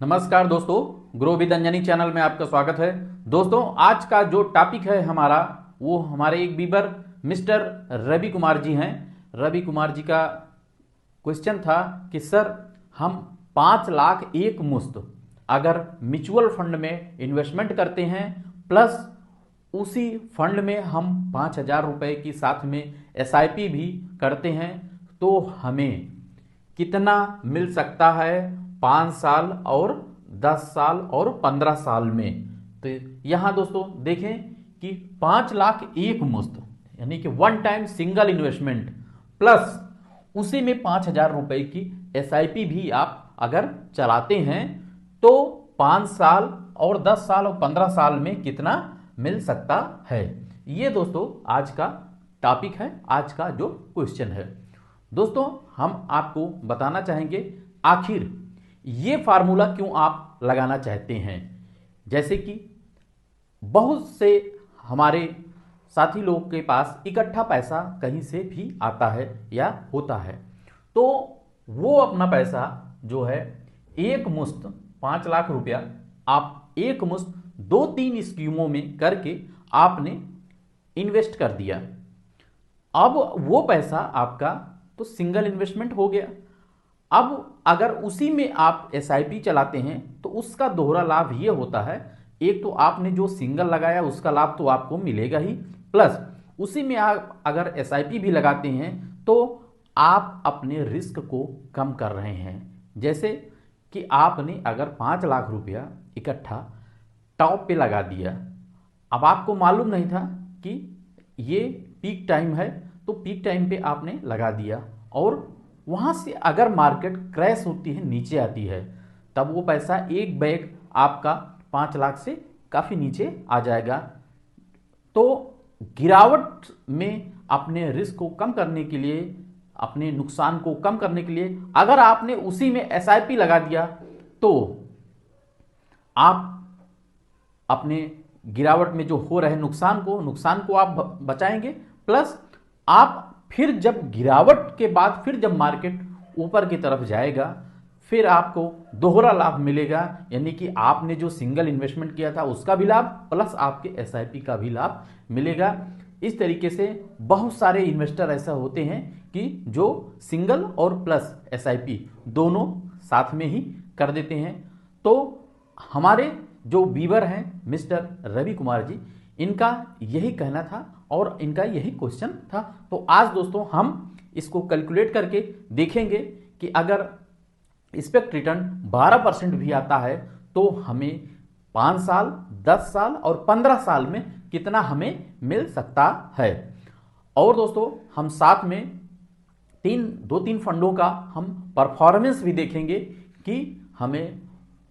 नमस्कार दोस्तों, grow with Anjani channel में आपका स्वागत है। दोस्तों, आज का जो टॉपिक है हमारा, वो हमारे एक बीबर मिस्टर रवि कुमार जी हैं। रवि कुमार जी का क्वेश्चन था कि सर, हम 5 लाख एक मुश्त अगर म्यूचुअल फंड में इन्वेस्टमेंट करते हैं, प्लस उसी फंड में हम 5,000 रुपये की साथ में एसआईपी भी करते हैं, तो हमें कितना मिल सकता है 5 साल और 10 साल और 15 साल में। तो यहां दोस्तों देखें कि 5 लाख एक मुश्त यानी कि one time single investment, plus उसी में 5,000 रुपये की एसआईपी भी आप अगर चलाते हैं, तो 5 साल और 10 साल और 15 साल में कितना मिल सकता है। ये दोस्तों आज का टॉपिक है, आज का जो क्वेश्चन है। दोस्तों, हम आपको बताना चाहेंगे आखिर ये फार्मूला क्यों आप लगाना चाहते हैं। जैसे कि बहुत से हमारे साथी लोग के पास इकट्ठा पैसा कहीं से भी आता है या होता है, तो वो अपना पैसा जो है एक मुश्त 5 लाख रुपया आप एक मुश्त 2-3 स्कीमों में करके आपने इन्वेस्ट कर दिया। अब वो पैसा आपका तो सिंगल इन्वेस्टमेंट हो गया। अब अगर उसी में आप एसआईपी चलाते हैं तो उसका दोहरा लाभ ये होता है, एक तो आपने जो सिंगल लगाया उसका लाभ तो आपको मिलेगा ही, प्लस उसी में आप अगर एसआईपी भी लगाते हैं तो आप अपने रिस्क को कम कर रहे हैं। जैसे कि आपने अगर 5 लाख रुपया इकट्ठा टॉप पे लगा दिया, अब आपको मालूम नहीं था कि ये पीक टाइम है, तो पीक टाइम पे आपने लगा दिया और वहाँ से अगर मार्केट क्रैश होती है, नीचे आती है, तब वो पैसा एक बैग आपका 5 लाख से काफ़ी नीचे आ जाएगा। तो गिरावट में अपने रिस्क को कम करने के लिए, अपने नुकसान को कम करने के लिए अगर आपने उसी में एसआईपी लगा दिया, तो आप अपने गिरावट में जो हो रहे नुकसान को आप बचाएंगे, प्लस आप फिर जब गिरावट के बाद फिर जब मार्केट ऊपर की तरफ जाएगा, फिर आपको दोहरा लाभ मिलेगा। यानी कि आपने जो सिंगल इन्वेस्टमेंट किया था उसका भी लाभ, प्लस आपके एसआईपी का भी लाभ मिलेगा। इस तरीके से बहुत सारे इन्वेस्टर ऐसा होते हैं कि जो सिंगल और प्लस एसआईपी दोनों साथ में ही कर देते हैं। तो हमारे जो बीवर हैं मिस्टर रवि कुमार जी, इनका यही कहना था और इनका यही क्वेश्चन था। तो आज दोस्तों हम इसको कैलकुलेट करके देखेंगे कि अगर एक्सपेक्ट रिटर्न 12% भी आता है तो हमें 5 साल, 10 साल और 15 साल में कितना हमें मिल सकता है। और दोस्तों हम साथ में 2-3 फंडों का हम परफॉर्मेंस भी देखेंगे कि हमें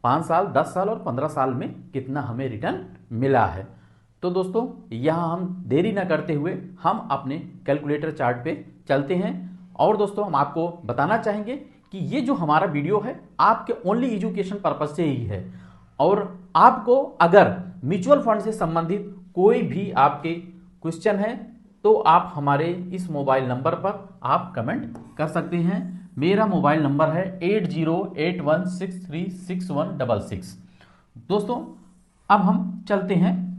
5 साल, 10 साल और 15 साल में कितना हमें रिटर्न मिला है। तो दोस्तों, यहाँ हम देरी ना करते हुए हम अपने कैलकुलेटर चार्ट पे चलते हैं। और दोस्तों, हम आपको बताना चाहेंगे कि ये जो हमारा वीडियो है आपके ओनली एजुकेशन पर्पज से ही है, और आपको अगर म्यूचुअल फंड से संबंधित कोई भी आपके क्वेश्चन है तो आप हमारे इस मोबाइल नंबर पर आप कमेंट कर सकते हैं। मेरा मोबाइल नंबर है 8081636166। दोस्तों, अब हम चलते हैं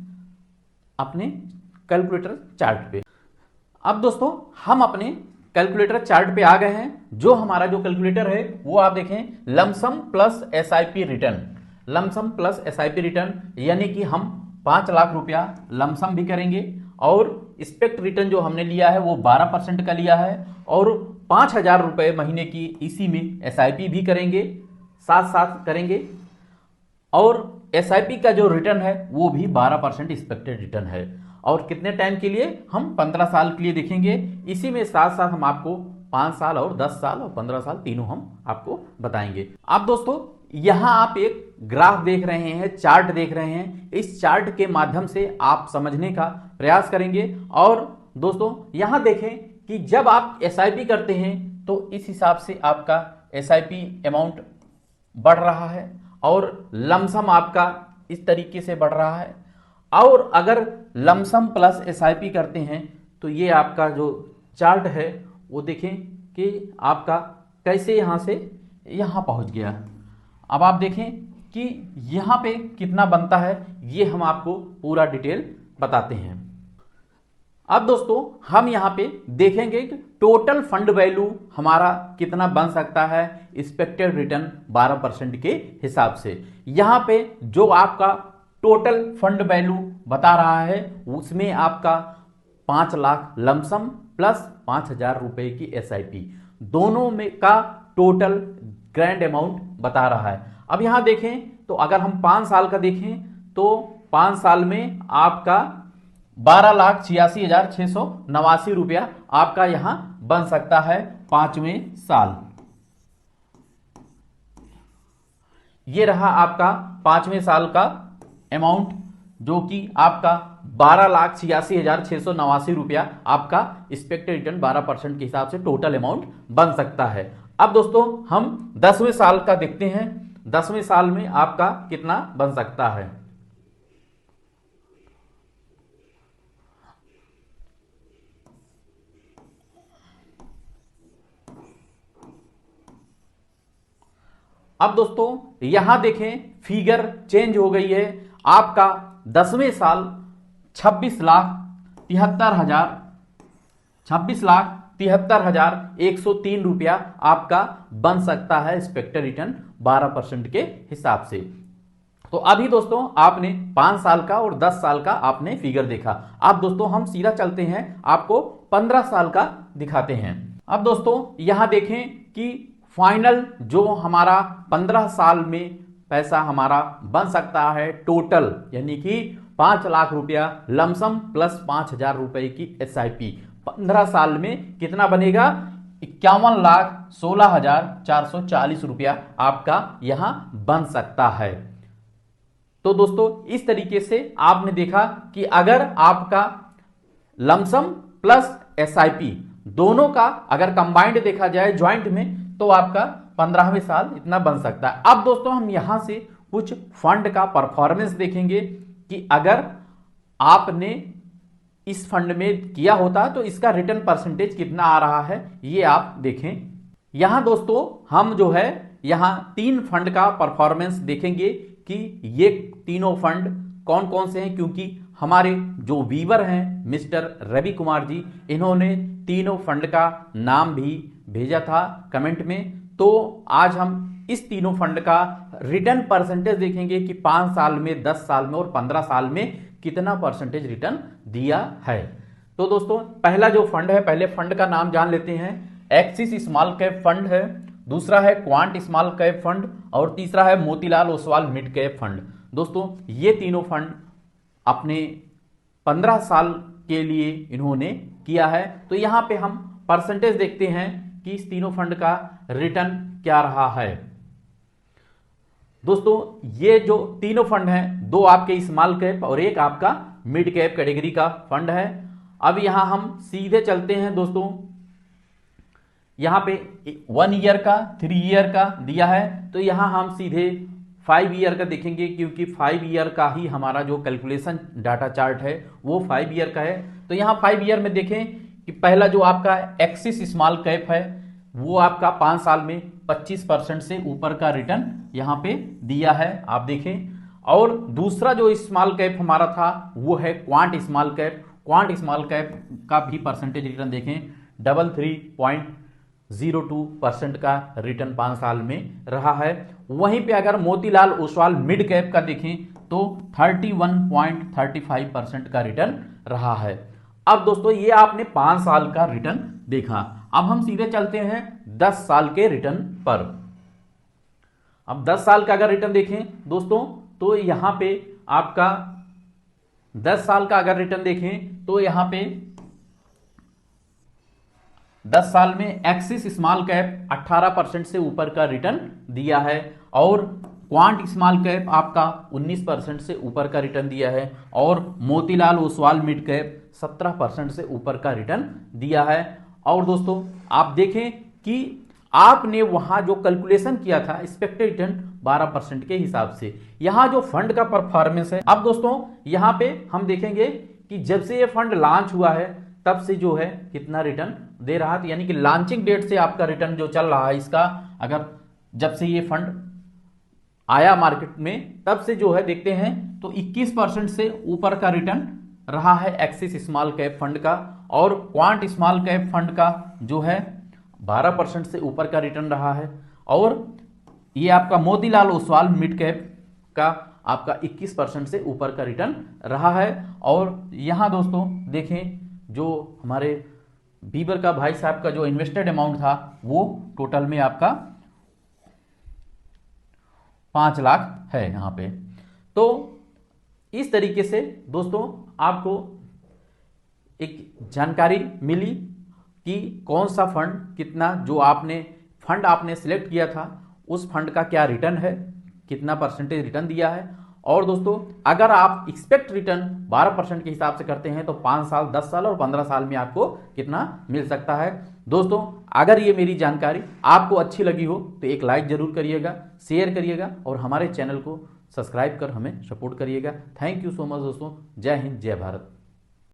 अपने कैलकुलेटर चार्ट पे। अब दोस्तों हम अपने कैलकुलेटर चार्ट पे आ गए हैं। जो हमारा जो कैलकुलेटर है वो आप देखें, lump sum plus SIP return. Lump sum plus SIP return यानी कि हम 5 लाख रुपया लमसम भी करेंगे और एक्सपेक्ट रिटर्न जो हमने लिया है वो 12% का लिया है, और 5,000 रुपये महीने की इसी में एसआईपी भी करेंगे, साथ साथ करेंगे। और एसआईपी का जो रिटर्न है वो भी 12% एक्सपेक्टेड रिटर्न है। और कितने टाइम के लिए, हम 15 साल के लिए देखेंगे। इसी में साथ साथ हम आपको 5 साल और 10 साल और 15 साल तीनों हम आपको बताएंगे। अब दोस्तों, यहां आप एक ग्राफ देख रहे हैं, चार्ट देख रहे हैं। इस चार्ट के माध्यम से आप समझने का प्रयास करेंगे। और दोस्तों, यहां देखें कि जब आप एसआईपी करते हैं तो इस हिसाब से आपका एसआईपी अमाउंट बढ़ रहा है और लमसम आपका इस तरीके से बढ़ रहा है। और अगर लमसम प्लस एसआईपी करते हैं तो ये आपका जो चार्ट है वो देखें कि आपका कैसे यहां से यहां पहुंच गया। अब आप देखें कि यहां पे कितना बनता है, ये हम आपको पूरा डिटेल बताते हैं। अब दोस्तों हम यहां पे देखेंगे कि टोटल फंड वैल्यू हमारा कितना बन सकता है एक्सपेक्टेड रिटर्न 12% के हिसाब से। यहां पे जो आपका टोटल फंड वैल्यू बता रहा है उसमें आपका 5 लाख लमसम प्लस 5,000 रुपए की SIP दोनों में का टोटल ग्रैंड अमाउंट बता रहा है। अब यहां देखें तो अगर हम 5 साल का देखें तो 5 साल में आपका 12,86,689 रुपया आपका यहां बन सकता है 5वें साल। ये रहा आपका 5वें साल का अमाउंट जो कि आपका 12,86,689 रुपया आपका एक्सपेक्टेड रिटर्न 12% के हिसाब से टोटल अमाउंट बन सकता है। अब दोस्तों हम 10वें साल का देखते हैं, 10वें साल में आपका कितना बन सकता है। अब दोस्तों यहां देखें फिगर चेंज हो गई है। आपका 10वें साल 26,73,103 रुपया आपका बन सकता है एक्सपेक्टेड रिटर्न 12% के हिसाब से। तो अभी दोस्तों आपने 5 साल का और 10 साल का आपने फिगर देखा। अब दोस्तों हम सीधा चलते हैं, आपको 15 साल का दिखाते हैं। अब दोस्तों यहां देखें कि फाइनल जो हमारा 15 साल में पैसा हमारा बन सकता है टोटल, यानी कि 5 लाख रुपया लमसम प्लस 5,000 रुपए की SIP 15 साल में कितना बनेगा, 51,16,440 रुपया आपका यहां बन सकता है। तो दोस्तों इस तरीके से आपने देखा कि अगर आपका लमसम प्लस SIP दोनों का अगर कंबाइंड देखा जाए ज्वाइंट में तो आपका 15वें साल इतना बन सकता है। अब दोस्तों हम यहां से कुछ फंड का परफॉर्मेंस देखेंगे कि अगर आपने इस फंड में किया होता तो इसका रिटर्न परसेंटेज कितना आ रहा है, ये आप देखें। यहां दोस्तों हम जो है यहां 3 फंड का परफॉर्मेंस देखेंगे कि ये तीनों फंड कौन कौन से हैं, क्योंकि हमारे जो व्यूअर हैं मिस्टर रवि कुमार जी, इन्होंने तीनों फंड का नाम भी भेजा था कमेंट में। तो आज हम इस तीनों फंड का रिटर्न परसेंटेज देखेंगे कि 5 साल में, 10 साल में और 15 साल में कितना परसेंटेज रिटर्न दिया है। तो दोस्तों पहला जो फंड है, पहले फंड का नाम जान लेते हैं। एक्सिस स्मॉल कैप फंड है, दूसरा है क्वांट स्मॉल कैप फंड और तीसरा है Motilal Oswal mid cap fund. दोस्तों ये तीनों फंड अपने 15 साल के लिए इन्होंने किया है। तो यहां पे हम परसेंटेज देखते हैं कि इस तीनों फंड का रिटर्न क्या रहा है। दोस्तों ये जो तीनों फंड हैं, 2 आपके स्मॉल कैप और 1 आपका मिड कैप कैटेगरी का फंड है। अब यहां हम सीधे चलते हैं दोस्तों, यहां पे 1 ईयर का, 3 ईयर का दिया है, तो यहां हम सीधे 5 ईयर का देखेंगे, क्योंकि 5 ईयर का ही हमारा जो कैलकुलेशन डाटा चार्ट है वो 5 ईयर का है। तो यहां 5 ईयर में देखें कि पहला जो आपका एक्सिस स्मॉल कैप है वो आपका 5 साल में 25% से ऊपर का रिटर्न यहां पे दिया है, आप देखें। और दूसरा जो स्मॉल कैप हमारा था वो है quant small cap. Quant small cap का भी परसेंटेज रिटर्न देखें, 33.02% का रिटर्न 5 साल में रहा है। वहीं पे अगर मोतीलाल ओसवाल मिड कैप का देखें तो 31.35% का रिटर्न रहा है। अब दोस्तों ये आपने 5 साल का रिटर्न देखा। अब हम सीधे चलते हैं 10 साल के रिटर्न पर। अब 10 साल का अगर रिटर्न देखें दोस्तों तो यहां पे आपका 10 साल का अगर रिटर्न देखें तो यहां पे 10 साल में एक्सिस स्मॉल कैप 18% से ऊपर का रिटर्न दिया है और क्वांट स्मॉल कैप आपका 19% से ऊपर का रिटर्न दिया है और मोतीलाल ओसवाल मिड कैप 17% से ऊपर का रिटर्न दिया है। और दोस्तों आप देखें कि आपने वहां जो कैलकुलेशन किया था एक्सपेक्टेड रिटर्न 12% के हिसाब से, यहां जो फंड का परफॉर्मेंस है। अब दोस्तों यहां पे हम देखेंगे कि जब से ये फंड लॉन्च हुआ है तब से जो है कितना रिटर्न दे रहा है, यानी कि लॉन्चिंग डेट से आपका रिटर्न जो चल रहा है इसका, अगर जब से ये फंड आया मार्केट में, तब से जो है देखते हैं तो 21% से ऊपर का रिटर्न रहा है एक्सिस स्मॉल कैप फंड का, और क्वांट स्मॉल कैप फंड का जो है 12% से ऊपर का रिटर्न रहा है, और ये आपका मोतीलाल ओसवाल मिड कैप का आपका 21% से ऊपर का रिटर्न रहा है। और यहाँ दोस्तों देखें, जो हमारे बीबर का भाई साहब का जो इन्वेस्टेड अमाउंट था वो टोटल में आपका 5 लाख है यहाँ पे। तो इस तरीके से दोस्तों आपको एक जानकारी मिली कि कौन सा फंड कितना, जो फंड आपने सिलेक्ट किया था उस फंड का क्या रिटर्न है, कितना परसेंटेज रिटर्न दिया है। और दोस्तों अगर आप एक्सपेक्ट रिटर्न 12% के हिसाब से करते हैं तो 5 साल, 10 साल और 15 साल में आपको कितना मिल सकता है। दोस्तों अगर ये मेरी जानकारी आपको अच्छी लगी हो तो एक लाइक जरूर करिएगा, शेयर करिएगा और हमारे चैनल को सब्सक्राइब कर हमें सपोर्ट करिएगा। थैंक यू सो मच दोस्तों। जय हिंद, जय भारत।